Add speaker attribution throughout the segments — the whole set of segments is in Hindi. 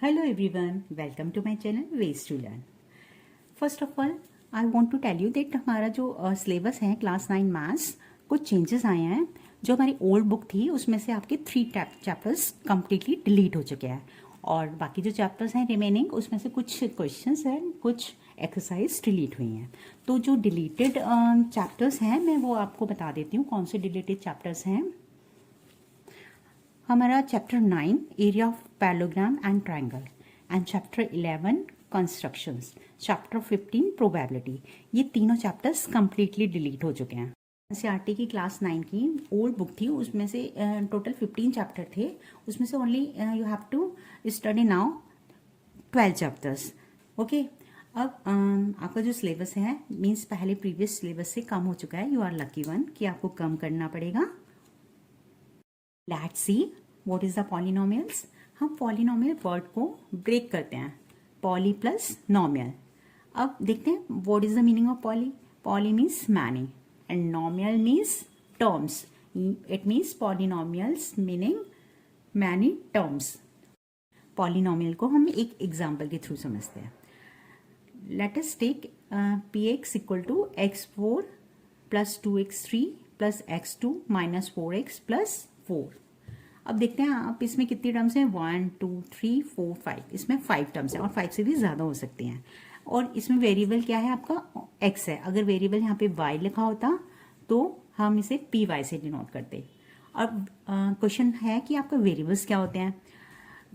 Speaker 1: Hello everyone, welcome to my channel Ways to Learn. First of all, I want to tell you that हमारा जो सिलेबस है क्लास 9 मैथ्स कुछ चेंजेस आए हैं. जो हमारी ओल्ड बुक थी उसमें से आपके 3 चैप्टर्स कम्प्लीटली डिलीट हो चुके हैं और बाकी जो चैप्टर्स हैं रिमेनिंग उसमें से कुछ क्वेश्चंस हैं, कुछ एक्सरसाइज डिलीट हुई हैं. तो जो डिलीटेड चैप्टर्स हैं मैं वो आपको बता देती हूँ कौन से डिलीटेड चैप्टर्स हैं. हमारा chapter 9 area of parallelogram and triangle and chapter 11 constructions, chapter 15 probability, ये तीनों चैप्टर्स कम्प्लीटली डिलीट हो चुके हैं. एनसीईआरटी की क्लास 9 की ओल्ड बुक थी उसमें से टोटल 15 चैप्टर थे, उसमें से only you have to study now 12 chapters. Okay, अब आपका जो सिलेबस है मीन्स पहले प्रीवियस सिलेबस से कम हो चुका है. यू आर लकी वन कि आपको कम करना पड़ेगा. Let's see what is the polynomials. हम पॉलिनोमियल वर्ड को ब्रेक करते हैं, पॉली प्लस नॉमियल. अब देखते हैं what is the meaning of poly. Poly means many and nominal means terms. It means polynomials meaning many terms. Polynomial को हम एक एग्जाम्पल के थ्रू समझते हैं. Let us take px equal to x4 plus 2x3 plus x2 minus 4x plus 4. अब देखते हैं आप इसमें कितनी टर्म्स हैं. 1 2 3 4 5. इसमें 5 टर्म्स हैं और 5 से भी ज़्यादा हो सकती हैं. और इसमें वेरिएबल क्या है आपका x है. अगर वेरिएबल यहाँ पे y लिखा होता तो हम इसे पी वाई से डिनोट करते. अब क्वेश्चन है कि आपका वेरिएबल्स क्या होते हैं.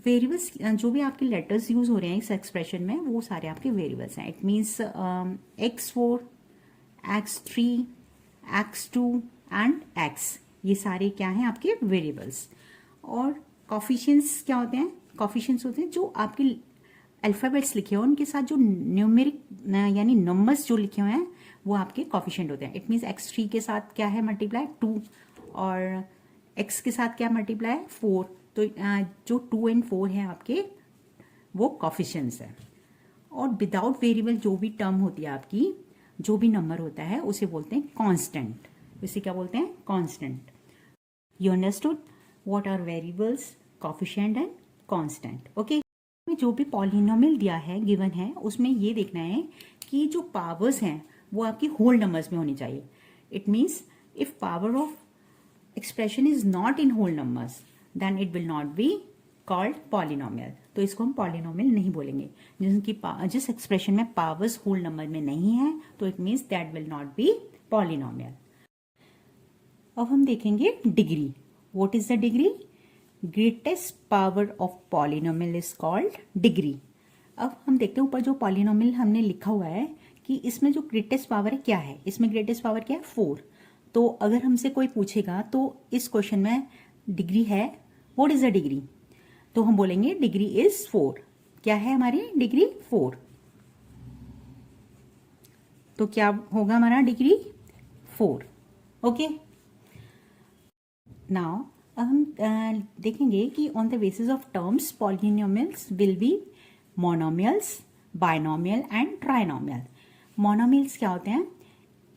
Speaker 1: वेरिएबल्स जो भी आपके लेटर्स यूज हो रहे हैं इस एक्सप्रेशन में वो सारे आपके वेरिएबल्स हैं. It means x4 x3 x2 and x, ये सारे क्या हैं आपके वेरिएबल्स. और कॉफिशिएंट्स क्या होते हैं. कॉफिशिएंट्स होते हैं जो आपके अल्फाबेट्स लिखे हो उनके साथ जो न्यूमेरिक यानी नंबर्स जो लिखे हुए हैं वो आपके कॉफिशिएंट होते हैं. इट मीन्स x3 के साथ क्या है मल्टीप्लाई 2 और x के साथ क्या मल्टीप्लाई 4. तो जो 2 एंड 4 है आपके वो कॉफिशिएंट्स है. और विदाउट वेरिएबल जो भी टर्म होती है आपकी, जो भी नंबर होता है उसे बोलते हैं कांस्टेंट. इसे क्या बोलते हैं constant. You understood what are variables, coefficient and constant. Okay, जो भी पॉलिनोमियल दिया है गिवन है उसमें ये देखना है कि जो पावर्स हैं वो आपकी होल नंबर्स में होनी चाहिए. It means if power of expression is not in whole numbers then it will not be called polynomial. तो इसको हम पॉलिनोमियल नहीं बोलेंगे. जिस एक्सप्रेशन में पावर्स होल नंबर में नहीं है तो it means that will not B polynomial. अब हम देखेंगे degree. What is the degree. Greatest power of polynomial is called degree. अब हम देखते हैं ऊपर जो पॉलिनोमियल हमने लिखा हुआ है कि इसमें जो ग्रेटेस्ट पावर है क्या है. इसमें ग्रेटेस्ट पावर क्या है 4. तो अगर हमसे कोई पूछेगा तो इस क्वेश्चन में डिग्री है, व्हाट इज द डिग्री, तो हम बोलेंगे डिग्री इज 4. क्या है हमारी डिग्री 4. तो क्या होगा हमारा डिग्री 4. ओके, नाउ अब हम देखेंगे कि on the basis of terms polynomials will be monomials, binomial and trinomial. Monomials क्या होते हैं.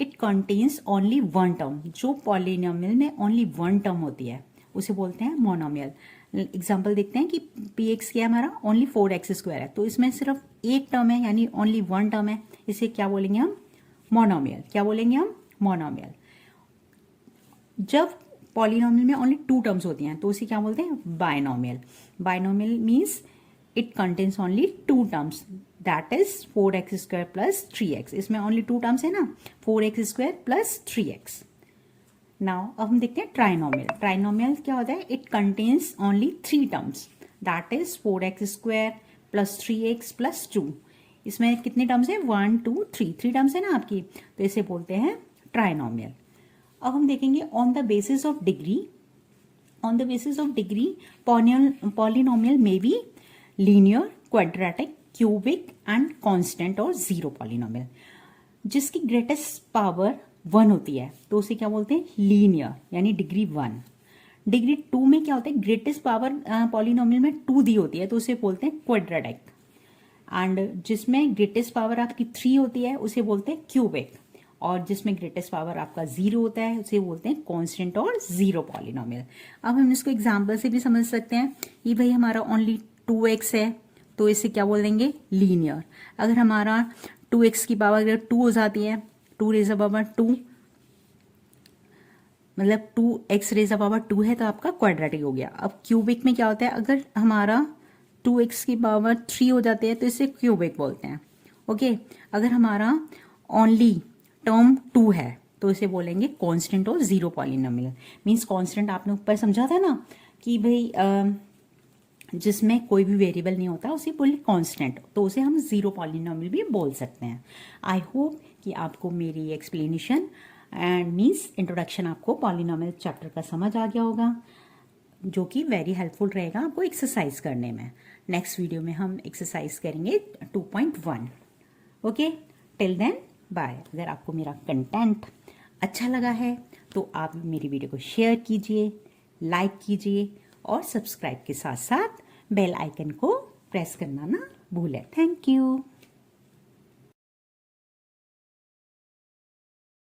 Speaker 1: It contains only one term. जो पॉलिनोमियल में ओनली वन टर्म होती है उसे बोलते हैं मोनोमियल. एग्जाम्पल देखते हैं कि पी एक्स क्या है हमारा ओनली 4x² है. तो इसमें सिर्फ एक टर्म है यानी ओनली वन टर्म है. इसे क्या बोलेंगे हम मोनोमियल. क्या बोलेंगे हम मोनोमियल. जब पॉलिनोमियल में ओनली 2 टर्म्स होती हैं तो उसे क्या बोलते हैं binomial. Binomial means it contains only 2 terms that is 4x² plus 3x. इसमें ओनली 2 टर्म्स है ना, 4x² प्लस 3x. नाउ अब हम देखते हैं ट्राइनोमियल. ट्राइनोमियल क्या होता है. It contains only 3 terms that is 4x² plus 3x plus 2. इसमें कितने टर्म्स है 1 2 3 टर्म्स है ना आपकी, तो इसे बोलते हैं ट्राइनोमियल. अब हम देखेंगे on the basis of degree. On the basis of degree polynomial may be linear, quadratic, cubic and constant और जीरो पॉलिनोमियल. जिसकी ग्रेटेस्ट पावर 1 होती है तो उसे क्या बोलते हैं लीनियर यानी डिग्री 1. डिग्री 2 में क्या होता है ग्रेटेस्ट पावर पॉलिनोमियल में 2 दी होती है तो उसे बोलते हैं क्वाड्रेटिक. एंड जिसमें ग्रेटेस्ट पावर आपकी 3 होती है उसे बोलते हैं क्यूबिक. और जिसमें ग्रेटेस्ट पावर आपका 0 होता है उसे बोलते हैं कांस्टेंट और जीरो पॉलिनोमियल. अब हम इसको एग्जांपल से भी समझ सकते हैं. ये भाई हमारा ओनली 2x है तो इसे क्या बोल देंगे, लीनियर। अगर हमारा 2x की पावर अगर 2 हो जाती है, 2 रेज़ पावर 2 मतलब 2x रेज़ पावर 2 है तो आपका क्वाड्रेटिक हो गया। अब क्यूबिक में क्या होता है, अगर हमारा 2x की पावर 3 हो जाती है तो इसे क्यूबिक बोलते हैं। ओके, अगर हमारा ओनली टर्म 2 है तो इसे बोलेंगे कांस्टेंट और जीरो पॉलिनोमियल। मींस कांस्टेंट आपने ऊपर समझा था ना कि भाई जिसमें कोई भी वेरिएबल नहीं होता उसे बोले कांस्टेंट, तो उसे हम जीरो पॉलिनोमियल भी बोल सकते हैं। आई होप कि आपको मेरी एक्सप्लेनेशन एंड मींस इंट्रोडक्शन आपको पॉलिनोमियल चैप्टर का समझ आ गया होगा, जो कि वेरी हेल्पफुल रहेगा आपको एक्सरसाइज करने में। नेक्स्ट वीडियो में हम एक्सरसाइज करेंगे 2.1। Okay, till then bye. अगर आपको मेरा कंटेंट अच्छा लगा है तो आप मेरी वीडियो को शेयर कीजिए, लाइक कीजिए और सब्सक्राइब के साथ साथ बेल आइकन को प्रेस करना ना भूलें। Thank you.